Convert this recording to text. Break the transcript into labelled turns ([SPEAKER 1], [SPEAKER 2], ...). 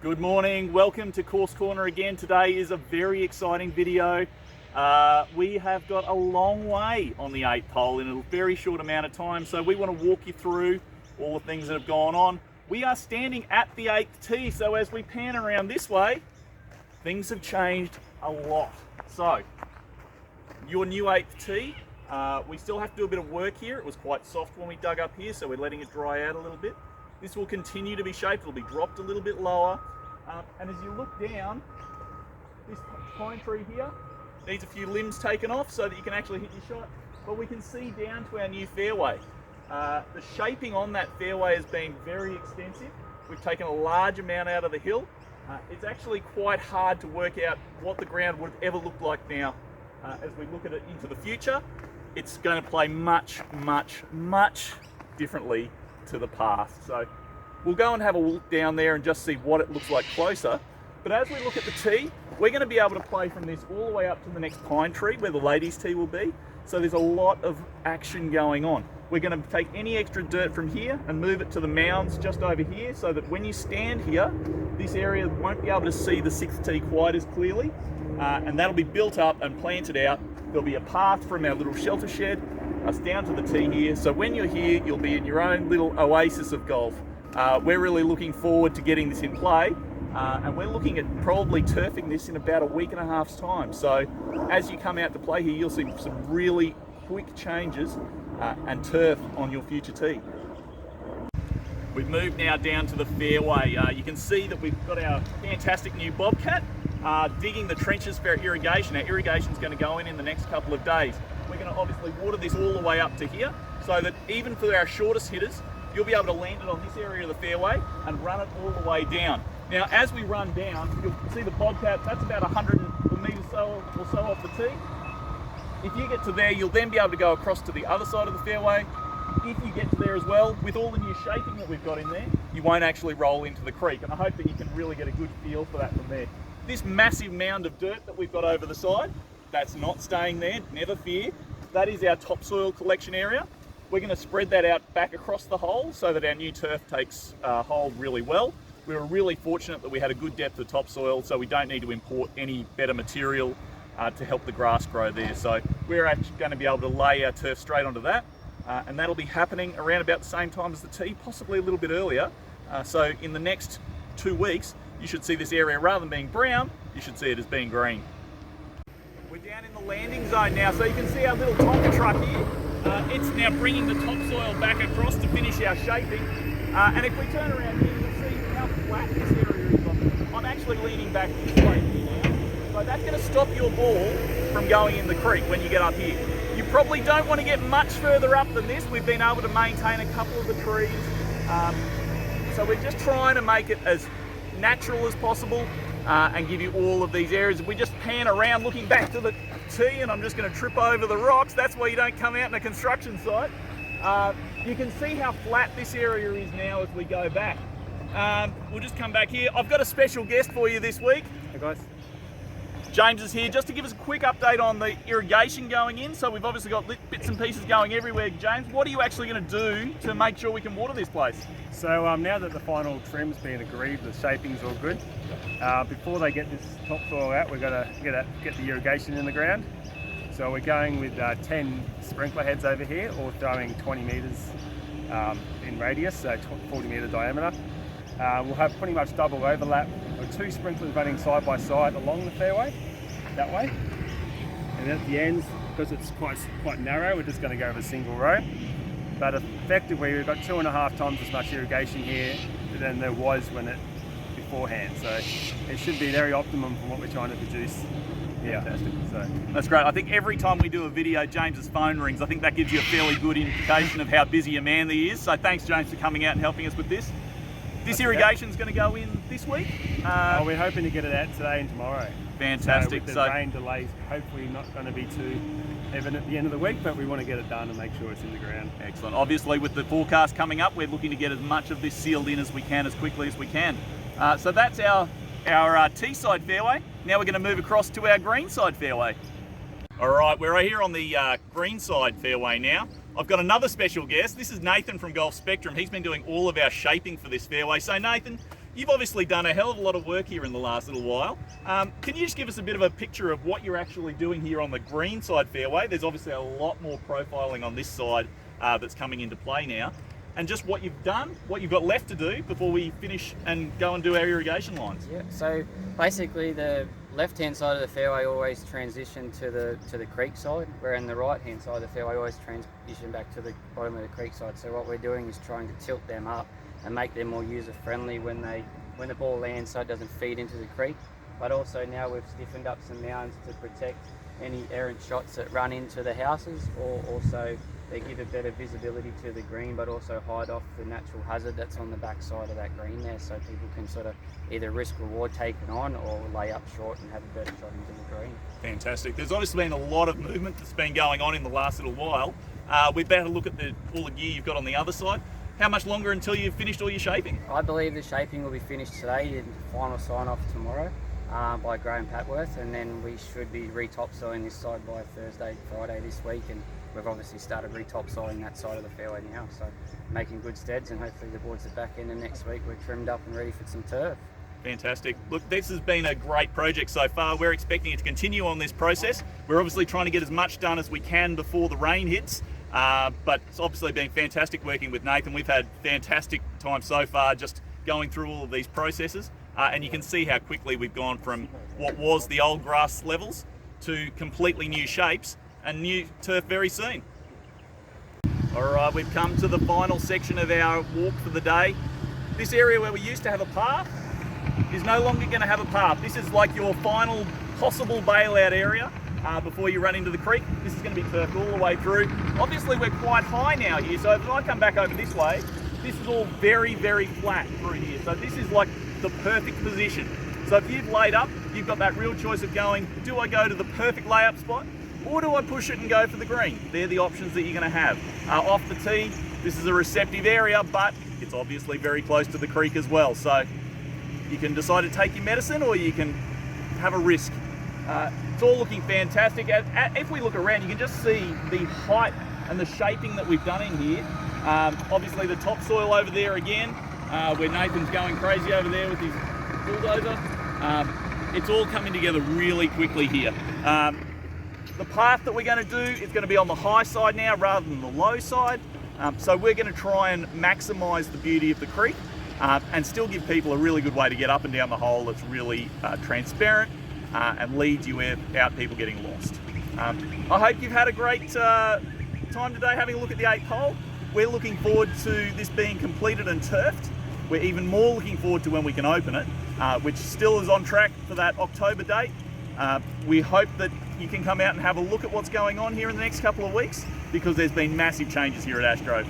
[SPEAKER 1] Good morning, welcome to Course Corner again. Today is a very exciting video. We have got a long way on the 8th hole in a very short amount of time, so we want to walk you through all the things that have gone on. We are standing at the 8th tee, so as we pan around this way, things have changed a lot. So, your new 8th tee, we still have to do a bit of work here. It was quite soft when we dug up here, so we're letting it dry out a little bit. This will continue to be shaped, it'll be dropped a little bit lower. And as you look down, this pine tree here needs a few limbs taken off so that you can actually hit your shot. But we can see down to our new fairway. The shaping on that fairway has been very extensive. We've taken a large amount out of the hill. It's actually quite hard to work out what the ground would ever look like now. As we look at it into the future, it's going to play much differently to the past. So we'll go and have a walk down there and just see what it looks like closer. But as we look at the tee, we're going to be able to play from this all the way up to the next pine tree where the ladies' tee will be. So there's a lot of action going on. We're going to take any extra dirt from here and move it to the mounds just over here so that when you stand here, this area won't be able to see the 6th tee quite as clearly. And that'll be built up and planted out. There'll be a path from our little shelter shed us down to the tee here. So when you're here, you'll be in your own little oasis of golf. We're really looking forward to getting this in play, and we're looking at probably turfing this in about a week and a half's time. So as you come out to play here, you'll see some really quick changes and turf on your future tee. We've moved now down to the fairway. You can see that we've got our fantastic new Bobcat digging the trenches for our irrigation. Our irrigation is going to go in the next couple of days. We're going to obviously water this all the way up to here so that even for our shortest hitters, you'll be able to land it on this area of the fairway and run it all the way down. Now, as we run down, you'll see the Bobcat, that's about 100 metres or so off the tee. If you get to there, you'll then be able to go across to the other side of the fairway. If you get to there as well, with all the new shaping that we've got in there, you won't actually roll into the creek. And I hope that you can really get a good feel for that from there. This massive mound of dirt that we've got over the side, that's not staying there, never fear. That is our topsoil collection area. We're going to spread that out back across the hole so that our new turf takes hold really well. We were really fortunate that we had a good depth of topsoil, so we don't need to import any better material to help the grass grow there. So we're actually going to be able to lay our turf straight onto that, and that'll be happening around about the same time as the tee, possibly a little bit earlier. So in the next 2 weeks, you should see this area, rather than being brown, you should see it as being green. We're down in the landing zone now, so you can see our little Tonka truck here. It's now bringing the topsoil back across to finish our shaping. And if we turn around here, you'll see how flat this area is. I'm actually leaning back this way here now. So that's going to stop your ball from going in the creek when you get up here. You probably don't want to get much further up than this. We've been able to maintain a couple of the trees. So we're just trying to make it as natural as possible and give you all of these areas. If we just pan around looking back to the tee, and I'm just going to trip over the rocks, that's why you don't come out in a construction site. You can see how flat this area is now as we go back. We'll just come back here. I've got a special guest for you this week.
[SPEAKER 2] Hey guys.
[SPEAKER 1] James is here just to give us a quick update on the irrigation going in. So we've obviously got bits and pieces going everywhere. James, what are you actually going to do to make sure we can water this place?
[SPEAKER 2] So now that the final trim's been agreed, the shaping's all good. Before they get this topsoil out, we're going to get the irrigation in the ground. So we're going with 10 sprinkler heads over here, or throwing 20 metres in radius, so 40 metre diameter. We'll have pretty much double overlap, or 2 sprinklers running side by side along the fairway, that way. And at the ends, because it's quite narrow, we're just going to go with a single row. But effectively, we've got 2.5 times as much irrigation here than there was beforehand. So it should be very optimum for what we're trying to produce. Yeah, fantastic. So
[SPEAKER 1] that's great. I think every time we do a video, James's phone rings. I think that gives you a fairly good indication of how busy a man he is. So thanks, James, for coming out and helping us with this. This irrigation's going to go in this week.
[SPEAKER 2] We're hoping to get it out today and tomorrow.
[SPEAKER 1] Fantastic.
[SPEAKER 2] So with the rain delays, hopefully not going to be too evident at the end of the week, but we want to get it done and make sure it's in the ground.
[SPEAKER 1] Excellent. Obviously, with the forecast coming up, we're looking to get as much of this sealed in as we can, as quickly as we can. So that's our tee side fairway. Now we're going to move across to our green side fairway. All right, we're right here on the green side fairway now. I've got another special guest. This is Nathan from Golf Spectrum. He's been doing all of our shaping for this fairway. So Nathan, you've obviously done a hell of a lot of work here in the last little while. Can you just give us a bit of a picture of what you're actually doing here on the green side fairway? There's obviously a lot more profiling on this side that's coming into play now. And just what you've done, what you've got left to do before we finish and go and do our irrigation lines.
[SPEAKER 3] Yeah, so basically the left-hand side of the fairway always transition to the creek side, where in the right-hand side of the fairway always transition back to the bottom of the creek side. So what we're doing is trying to tilt them up and make them more user-friendly when the ball lands, so it doesn't feed into the creek. But also now we've stiffened up some mounds to protect any errant shots that run into the houses, or also they give a better visibility to the green, but also hide off the natural hazard that's on the back side of that green there, so people can sort of either risk reward taken on or lay up short and have a better shot into the green.
[SPEAKER 1] Fantastic. There's obviously been a lot of movement that's been going on in the last little while. We've better look at all the gear you've got on the other side. How much longer until you've finished all your shaping?
[SPEAKER 3] I believe the shaping will be finished today and final sign-off tomorrow by Graham Patworth, and then we should be re-topsoiling this side by Thursday, Friday this week, and we've obviously started re-topsoiling that side of the fairway now, so making good steads, and hopefully towards the back end of next week we're trimmed up and ready for some turf.
[SPEAKER 1] Fantastic. Look, this has been a great project so far. We're expecting it to continue on this process. We're obviously trying to get as much done as we can before the rain hits, but it's obviously been fantastic working with Nathan. We've had fantastic time so far just going through all of these processes, and you can see how quickly we've gone from what was the old grass levels to completely new shapes and new turf very soon. All right, we've come to the final section of our walk for the day. This area where we used to have a path is no longer going to have a path. This is like your final possible bailout area before you run into the creek. This is going to be turfed all the way through. Obviously we're quite high now here, so if I come back over this way, this is all very, very flat through here. So this is like the perfect position. So if you've laid up, you've got that real choice of going, do I go to the perfect layup spot, or do I push it and go for the green? They're the options that you're going to have. Off the tee, this is a receptive area, but it's obviously very close to the creek as well. So you can decide to take your medicine, or you can have a risk. It's all looking fantastic. If we look around, you can just see the height and the shaping that we've done in here. Obviously the topsoil over there again, where Nathan's going crazy over there with his bulldozer. It's all coming together really quickly here. The path that we're going to do is going to be on the high side now rather than the low side. So we're going to try and maximise the beauty of the creek and still give people a really good way to get up and down the hole that's really transparent and leads you without people getting lost. I hope you've had a great time today having a look at the 8th hole. We're looking forward to this being completed and turfed. We're even more looking forward to when we can open it, which still is on track for that October date. We hope that you can come out and have a look at what's going on here in the next couple of weeks, because there's been massive changes here at Ashgrove.